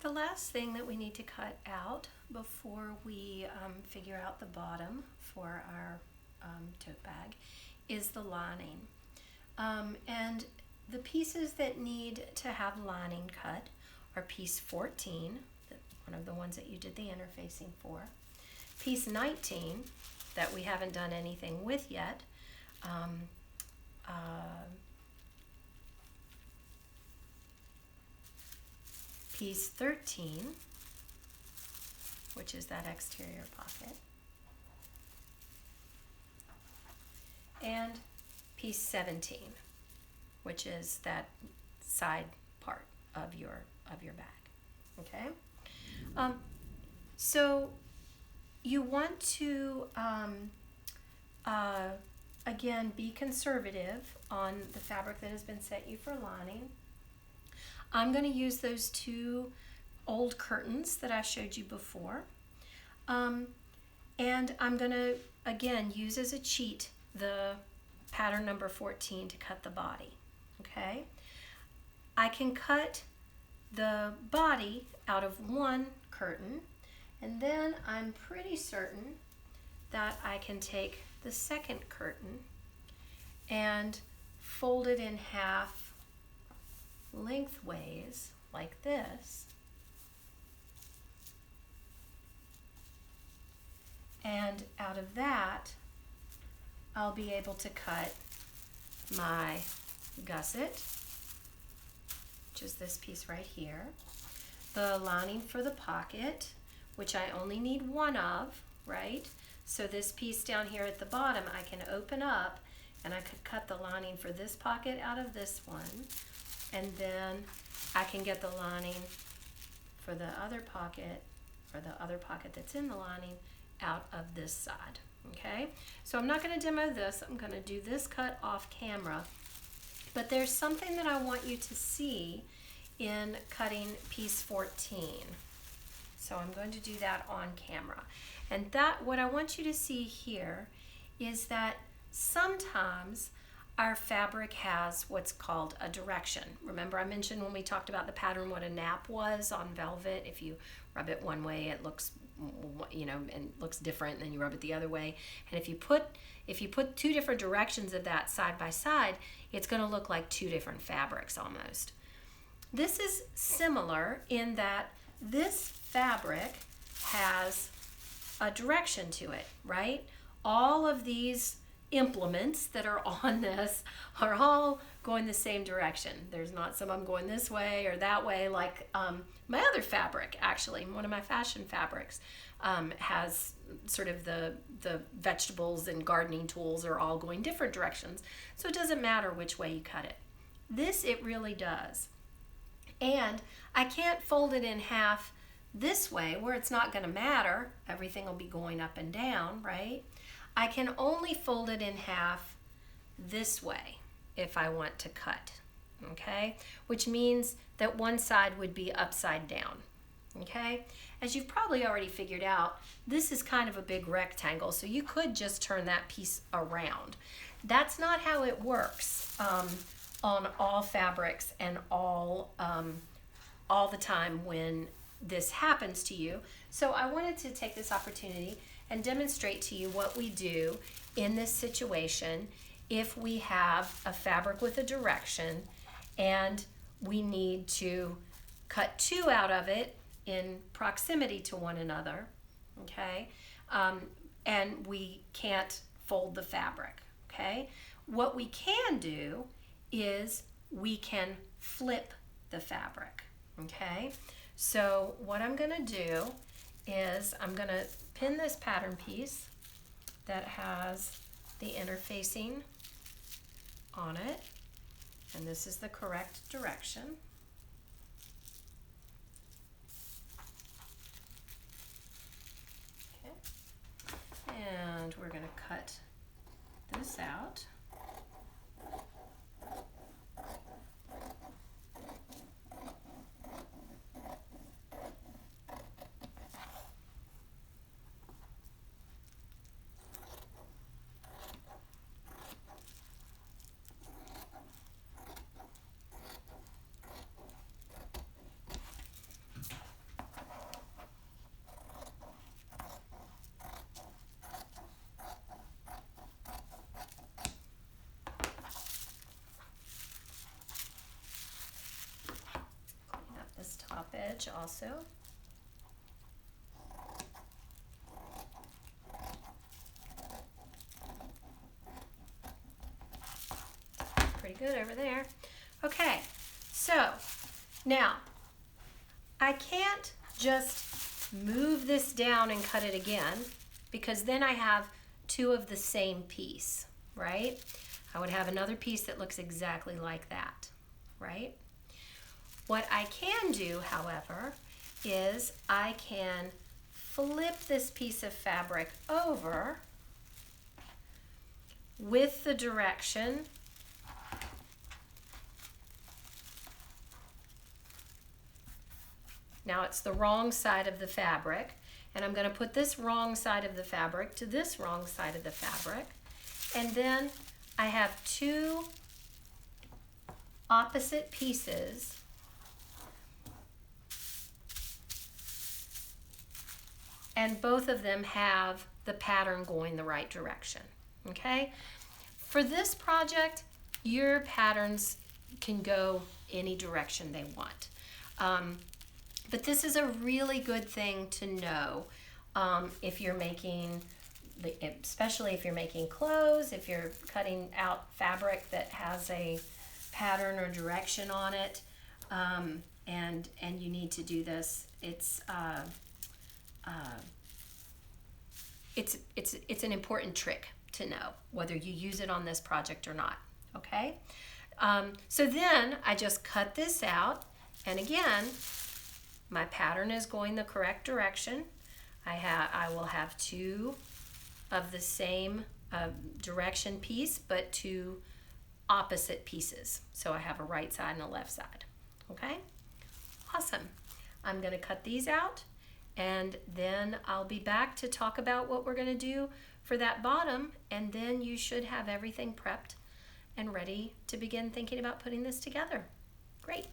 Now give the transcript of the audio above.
The last thing that we need to cut out before we figure out the bottom for our tote bag is the lining. And the pieces that need to have lining cut are piece 14, one of the ones that you did the interfacing for, piece 19 that we haven't done anything with yet, piece 13, which is that exterior pocket, and piece 17, which is that side part of your bag. Okay, so you want to again be conservative on the fabric that has been sent you for lining. I'm going to use those two old curtains that I showed you before, and I'm going to again use as a cheat the pattern number 14 to cut the body. Okay, I can cut the body out of one curtain, and then I'm pretty certain that I can take the second curtain and fold it in half lengthways like this, and out of that I'll be able to cut my gusset, which is this piece right here, the lining for the pocket, which I only need one of, right? So this piece down here at the bottom I can open up, and I could cut the lining for this pocket out of this one, and then I can get the lining for the other pocket, or the other pocket that's in the lining, out of this side. Okay, so I'm not going to demo this. I'm going to do this cut off camera, but there's something that I want you to see in cutting piece 14. So I'm going to do that on camera. And that, what I want you to see here is that sometimes our fabric has what's called a direction. Remember I mentioned when we talked about the pattern what a nap was on velvet. If you rub it one way, it looks, you know, and looks different, and then you rub it the other way. And if you put two different directions of that side by side, it's going to look like two different fabrics almost. This is similar in that this fabric has a direction to it, right? All of these implements that are on this are all going the same direction. There's not some of them going this way or that way, like my other fabric, actually, one of my fashion fabrics has sort of the vegetables and gardening tools are all going different directions, so it doesn't matter which way you cut it. This, it really does. And I can't fold it in half this way where it's not going to matter. Everything will be going up and down, right? I can only fold it in half this way if I want to cut, okay? Which means that one side would be upside down, okay? As you've probably already figured out, this is kind of a big rectangle, so you could just turn that piece around. That's not how it works on all fabrics and all the time when this happens to you. So I wanted to take this opportunity and demonstrate to you what we do in this situation if we have a fabric with a direction and we need to cut two out of it in proximity to one another, okay? And we can't fold the fabric, okay? What we can do is we can flip the fabric, okay? So what I'm gonna do is I'm gonna pin this pattern piece that has the interfacing on it, and this is the correct direction. Okay. And we're gonna cut this out. top edge also. Pretty good over there. Okay, so now I can't just move this down and cut it again, because then I have two of the same piece, right? I would have another piece that looks exactly like that, right? What I can do, however, is I can flip this piece of fabric over with the direction Now it's the wrong side of the fabric, and I'm going to put this wrong side of the fabric to this wrong side of the fabric, and then I have two opposite pieces and both of them have the pattern going the right direction. Okay? For this project, your patterns can go any direction they want. But this is a really good thing to know if you're making, especially if you're making clothes, if you're cutting out fabric that has a pattern or direction on it, and you need to do this. It's an important trick to know whether you use it on this project or not. Okay, so then I just cut this out, and again, my pattern is going the correct direction. I will have two of the same direction piece, but two opposite pieces. So I have a right side and a left side. Okay, awesome. I'm going to cut these out, and then I'll be back to talk about what we're going to do for that bottom, and then you should have everything prepped and ready to begin thinking about putting this together. Great.